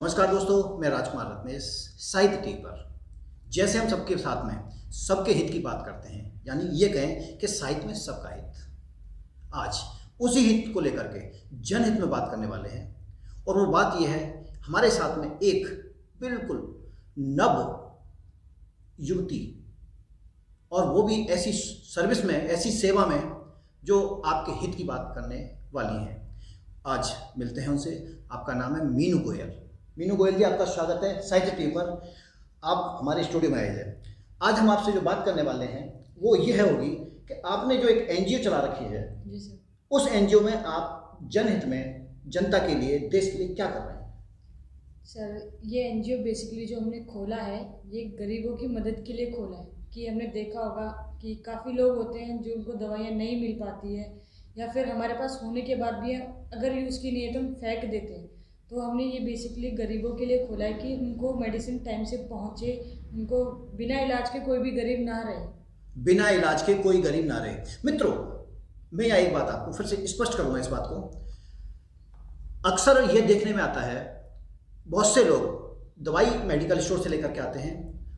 नमस्कार दोस्तों, मैं राजकुमार रत्नेश साहित्य टीवी पर। जैसे हम सबके साथ में सबके हित की बात करते हैं, यानी ये कहें कि साहित्य में सबका हित। आज उसी हित को लेकर के जनहित में बात करने वाले हैं। और वो बात ये है, हमारे साथ में एक बिल्कुल नव युवती, और वो भी ऐसी सर्विस में, ऐसी सेवा में जो आपके हित की बात करने वाली है। आज मिलते हैं उनसे। आपका नाम है मीनू गोयल। मीनू गोयल जी, आपका स्वागत है साहित्य टीवी पर। आप हमारे स्टूडियो में आए हैं। आज हम आपसे जो बात करने वाले हैं वो ये होगी कि आपने जो एक एनजीओ चला रखी है जी सर। उस एनजीओ में आप जनहित में, जनता के लिए, देश के लिए क्या कर रहे हैं? सर, ये एनजीओ बेसिकली जो हमने खोला है, ये गरीबों की मदद के लिए खोला है। कि हमने देखा होगा कि काफ़ी लोग होते हैं जो उनको दवाइयाँ नहीं मिल पाती है, या फिर हमारे पास होने के बाद भी अगर यूज़ की नहीं है तो हम फेंक देते हैं। तो हमने ये बेसिकली गरीबों के लिए खोला है कि उनको मेडिसिन टाइम से पहुँचे, उनको बिना इलाज के कोई भी गरीब ना रहे। बिना इलाज के कोई गरीब ना रहे। मित्रों, मैं यहाँ एक बात आपको फिर से स्पष्ट करूँगा इस बात को। अक्सर ये देखने में आता है, बहुत से लोग दवाई मेडिकल स्टोर से लेकर के आते हैं।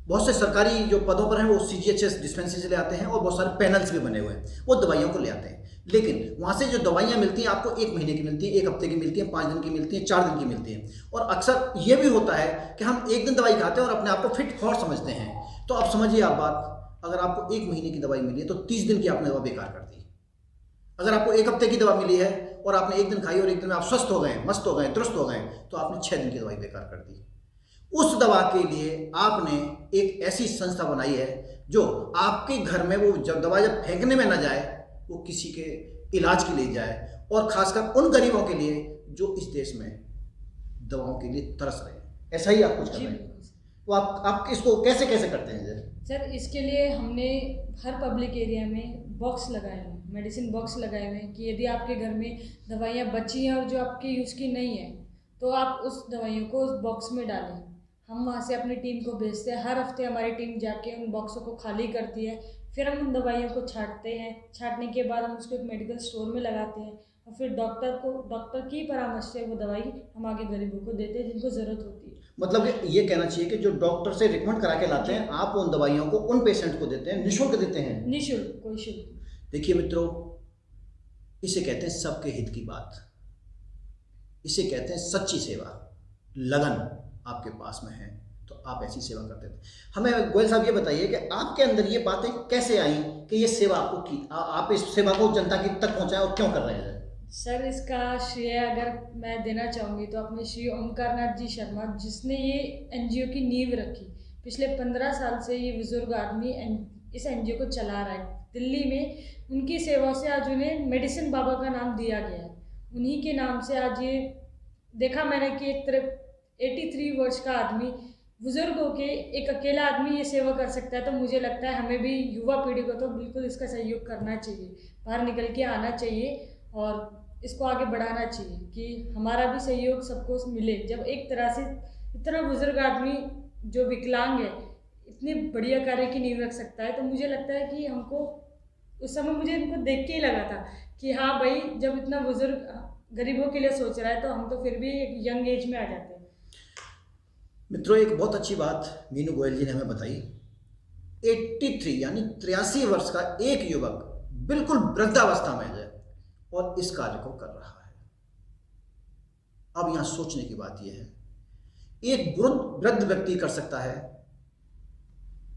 बहुत से सरकारी जो पदों पर हैं वो सीजीएचएस डिस्पेंसरी से ले आते हैं, और बहुत सारे पैनल्स भी बने हुए हैं, वो दवाइयों को ले आते हैं। लेकिन वहाँ से जो दवाइयाँ मिलती हैं आपको 1 महीने की मिलती हैं, 1 हफ्ते की मिलती हैं, 5 दिन की मिलती हैं, 4 दिन की मिलती हैं। और अक्सर ये भी होता है कि हम 1 दिन दवाई खाते हैं और अपने आप को फिट फॉर समझते हैं। तो अब समझिए आप बात, अगर आपको 1 महीने की दवाई मिली है तो 30 दिन की आपने दवा बेकार कर दी। अगर आपको 1 हफ्ते की दवा मिली है और आपने 1 दिन खाई और 1 दिन में आप स्वस्थ हो गए, मस्त हो गए, दुरुस्त हो गए, तो आपने 6 दिन की दवाई बेकार कर दी। उस दवा के लिए आपने एक ऐसी संस्था बनाई है जो आपके घर में वो जब दवा फेंकने में ना जाए, वो किसी के इलाज के लिए जाए, और खासकर उन गरीबों के लिए जो इस देश में दवाओं के लिए तरस रहे हैं। ऐसा ही आप कुछ कर रहे हैं। तो आप इसको कैसे कैसे करते हैं सर, इसके लिए हमने हर पब्लिक एरिया में बॉक्स लगाए हुए, मेडिसिन बॉक्स लगाए हुए हैं कि यदि आपके घर में दवाइयाँ बची हैं और जो आपके यूज़ की नहीं है, तो आप उस दवाइयों को उस बॉक्स में डालें। हम वहाँ से अपनी टीम को भेजते हैं। हर हफ्ते हमारी टीम जाके उन बॉक्सों को खाली करती है। फिर हम उन दवाइयों को छांटते हैं। छांटने के बाद हम उसको एक मेडिकल स्टोर में लगाते हैं, और फिर डॉक्टर की परामर्श से वो दवाई हम आगे गरीबों को देते हैं जिनको ज़रूरत होती है। मतलब ये कहना चाहिए कि जो डॉक्टर से रिकमेंड करा के लाते हैं, आप उन दवाइयों को उन पेशेंट को देते हैं, निःशुल्क देते हैं? निःशुल्क, कोई शुल्क। देखिए मित्रों, इसे कहते हैं सबके हित की बात। इसे कहते हैं सच्ची सेवा। लगन आपके पास में है तो आप ऐसी सेवा करते थे। हमें गोयल साहब ये बताइए कि आपके अंदर ये बातें कैसे आई कि ये सेवा आपको की, आप इस सेवा को जनता की तक पहुंचाएं, और क्यों कर रहे हैं? सर, इसका श्रेय अगर मैं देना चाहूँगी तो अपने श्री ओमकार नाथ जी शर्मा, जिसने ये एनजीओ की नींव रखी। पिछले 15 साल से ये बुजुर्ग आदमी इस एनजीओ को चला रहा है दिल्ली में। उनकी सेवा से आज उन्हें मेडिसिन बाबा का नाम दिया गया है। उन्हीं के नाम से आज ये देखा मैंने कि एक तरफ 83 वर्ष का आदमी, बुजुर्ग होके एक अकेला आदमी ये सेवा कर सकता है। तो मुझे लगता है हमें भी, युवा पीढ़ी को तो बिल्कुल इसका सहयोग करना चाहिए, बाहर निकल के आना चाहिए और इसको आगे बढ़ाना चाहिए कि हमारा भी सहयोग सबको मिले। जब एक तरह से इतना बुजुर्ग आदमी जो विकलांग है इतनी बढ़िया कार्य की नींव रख सकता है, तो मुझे लगता है कि हमको उस समय, मुझे इनको देख के ही लगा था कि हाँ भाई, जब इतना बुजुर्ग गरीबों के लिए सोच रहा है तो हम तो फिर भी एक यंग एज में आ जाते हैं। मित्रों, एक बहुत अच्छी बात मीनू गोयल जी ने हमें बताई। 83 यानी 83 वर्ष का एक युवक बिल्कुल वृद्धावस्था में है और इस कार्य को कर रहा है। अब यहां सोचने की बात यह है, एक वृद्ध व्यक्ति कर सकता है,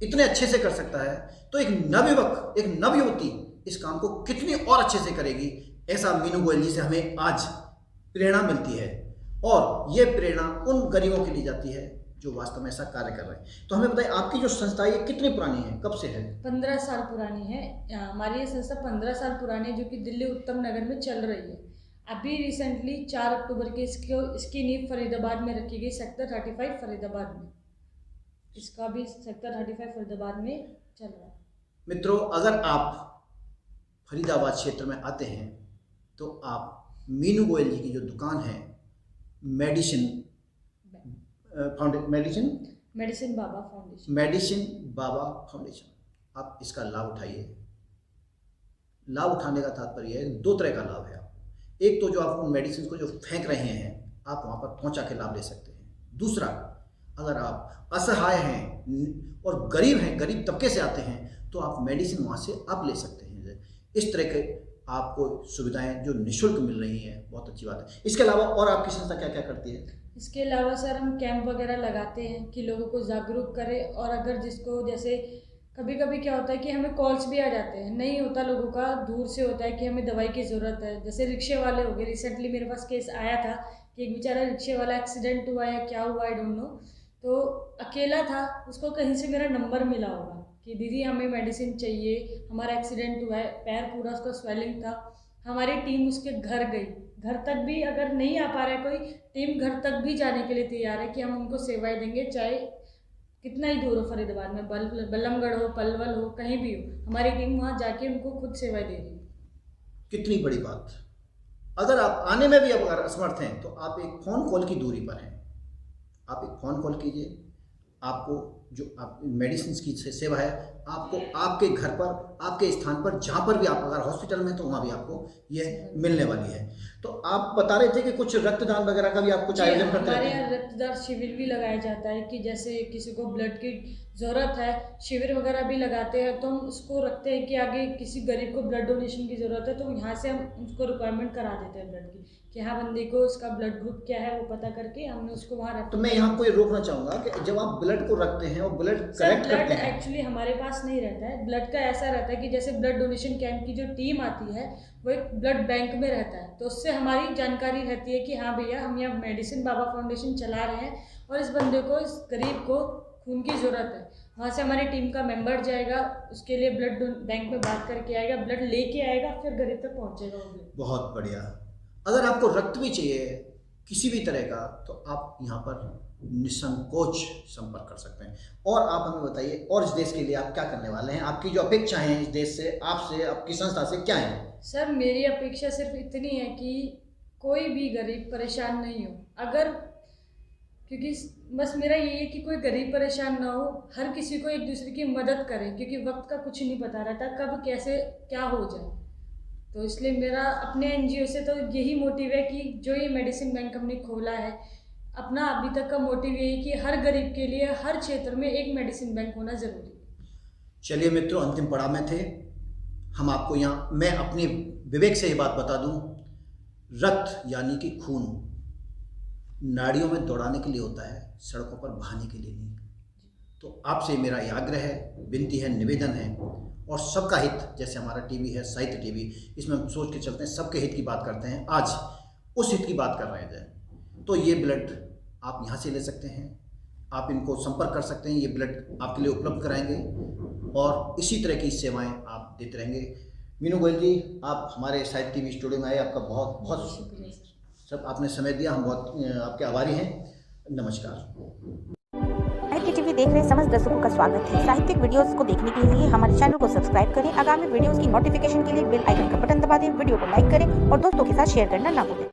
इतने अच्छे से कर सकता है, तो एक नवयुवक, एक नवयुवती इस काम को कितनी और अच्छे से करेगी। ऐसा मीनू गोयल जी से हमें आज प्रेरणा मिलती है, और यह प्रेरणा उन गरीबों के लिए जाती है जो वास्तव में ऐसा कार्य कर रहे हैं। तो हमें बताइए, आपकी जो संस्था है ये कितनी पुरानी है, कब से है? 15 साल पुरानी है। हमारी ये संस्था 15 साल पुरानी है, जो कि दिल्ली उत्तम नगर में चल रही है। अभी रिसेंटली 4 अक्टूबर के इसकी नींव फरीदाबाद में रखी गई, सेक्टर 35 फरीदाबाद में। इसका भी सेक्टर 35 फरीदाबाद में चल रहा है। मित्रों, अगर आप फरीदाबाद क्षेत्र में आते हैं तो आप मीनू गोयल जी की जो दुकान है, मेडिसिन बाबा फाउंडेशन, आप इसका लाभ उठाइए। लाभ उठाने का तात्पर्य है, 2 तरह का लाभ है आपको। एक तो जो आप उन मेडिसिन को जो फेंक रहे हैं, आप वहाँ पर पहुँचा के लाभ ले सकते हैं। दूसरा, अगर आप असहाय हैं और गरीब तबके से आते हैं तो आप मेडिसिन वहाँ से आप ले सकते हैं। इस तरह के आपको सुविधाएं जो निःशुल्क मिल रही हैं, बहुत अच्छी बात है। इसके अलावा और आपकी संस्था क्या क्या करती है? इसके अलावा सर हम कैंप वगैरह लगाते हैं कि लोगों को जागरूक करें, और अगर जिसको जैसे कभी कभी क्या होता है कि हमें कॉल्स भी आ जाते हैं, नहीं होता लोगों का, दूर से होता है कि हमें दवाई की ज़रूरत है, जैसे रिक्शे वाले हो गए। रिसेंटली मेरे पास केस आया था कि एक बेचारा रिक्शे वाला एक्सीडेंट हुआ या क्या हुआ, आई डोंट नो, तो अकेला था, उसको कहीं से मेरा नंबर मिला होगा कि दीदी हमें मेडिसिन चाहिए, हमारा एक्सीडेंट हुआ है, पैर पूरा उसका स्वेलिंग था। हमारी टीम उसके घर गई, घर तक भी अगर नहीं आ पा रहा है कोई, टीम घर तक भी जाने के लिए तैयार है कि हम उनको सेवाएं देंगे, चाहे कितना ही दूर हो, फरीदाबाद में बल्लमगढ़ हो, पलवल हो, कहीं भी हो, हमारी टीम वहाँ जाके उनको खुद सेवाएं दे रही है। कितनी बड़ी बात। अगर आप आने में भी अगर असमर्थ हैं तो आप एक फ़ोन कॉल की दूरी पर हैं, आप एक फ़ोन कॉल कीजिए, आपको जो आप मेडिसिन की सेवा है आपको आपके घर पर, आपके स्थान पर, जहाँ पर भी आप अगर हॉस्पिटल में तो वहाँ भी आपको ये मिलने वाली है। तो आप बता रहे थे कि कुछ रक्तदान वगैरह का भी आप कुछ आयोजन करते हैं? हमारे यहाँ रक्तदान शिविर भी लगाया जाता है कि जैसे किसी को ब्लड की ज़रूरत है, शिविर वगैरह भी लगाते हैं, तो हम उसको रखते हैं कि आगे किसी गरीब को ब्लड डोनेशन की ज़रूरत है तो यहाँ से हम उसको रिक्वायरमेंट करा देते हैं ब्लड की, कि हाँ बंदे को उसका ब्लड ग्रुप क्या है वो पता करके हमने उसको वहाँ रख। तो मैं यहाँ कोई रोकना चाहूँगा कि जब आप ब्लड को रखते हैं और ब्लड कलेक्ट करते हैं, एक्चुअली हमारे पास नहीं रहता है ब्लड का, ऐसा रहता है कि जैसे ब्लड डोनेशन कैंप की जो टीम आती है वो एक ब्लड बैंक में रहता है, तो उससे हमारी जानकारी रहती है कि हाँ भैया हम यहाँ मेडिसिन बाबा फाउंडेशन चला रहे हैं और इस बंदे को, इस गरीब को खून की ज़रूरत है। वहाँ से हमारी टीम का मेंबर जाएगा, उसके लिए ब्लड बैंक में बात करके आएगा, ब्लड लेके आएगा, फिर गरीब तक पहुँचेगा वो ब्लड। बहुत बढ़िया। अगर आपको रक्त भी चाहिए किसी भी तरह का तो आप यहाँ पर निसंकोच संपर्क कर सकते हैं। और आप हमें बताइए, और इस देश के लिए आप क्या करने वाले हैं? आपकी जो अपेक्षाएं हैं इस देश से, आपसे, आपकी संस्था से क्या है? सर मेरी अपेक्षा सिर्फ इतनी है कि कोई भी गरीब परेशान नहीं हो, अगर, क्योंकि बस मेरा यही है कि कोई गरीब परेशान ना हो, हर किसी को एक दूसरे की मदद करें, क्योंकि वक्त का कुछ नहीं पता रहता कब कैसे क्या हो जाए। तो इसलिए मेरा अपने एनजीओ से तो यही मोटिव है कि जो ये मेडिसिन बैंक हमने खोला है, अपना अभी तक का मोटिव यही है कि हर गरीब के लिए हर क्षेत्र में एक मेडिसिन बैंक होना ज़रूरी है। चलिए मित्रों, अंतिम पड़ाव में थे हम। आपको यहाँ मैं अपने विवेक से ये बात बता दूं, रक्त यानी कि खून नाड़ियों में दौड़ाने के लिए होता है, सड़कों पर बहाने के लिए नहीं। तो आपसे मेरा ये आग्रह है, विनती है, निवेदन है, और सबका हित, जैसे हमारा टीवी है साहित्य टीवी, इसमें हम सोच के चलते हैं, सबके हित की बात करते हैं। आज उस हित की बात कर रहे थे, तो ये ब्लड आप यहाँ से ले सकते हैं, आप इनको संपर्क कर सकते हैं, ये ब्लड आपके लिए उपलब्ध कराएंगे और इसी तरह की सेवाएं आप देते रहेंगे। मीनू गोयल जी, आप हमारे साहित्य टीवी स्टूडियो में आए, आपका बहुत बहुत शुक्रिया सर। सब आपने समय दिया, हम बहुत आपके आभारी हैं। नमस्कार। साहित्य टीवी देख रहे समस्त दर्शकों का स्वागत है। साहित्यिक वीडियोस को देखने के लिए हमारे चैनल को सब्सक्राइब करें। आगामी वीडियोस की नोटिफिकेशन के लिए बेल आइकन का बटन दबा दें। वीडियो को लाइक करें और दोस्तों के साथ शेयर करना ना भूलें।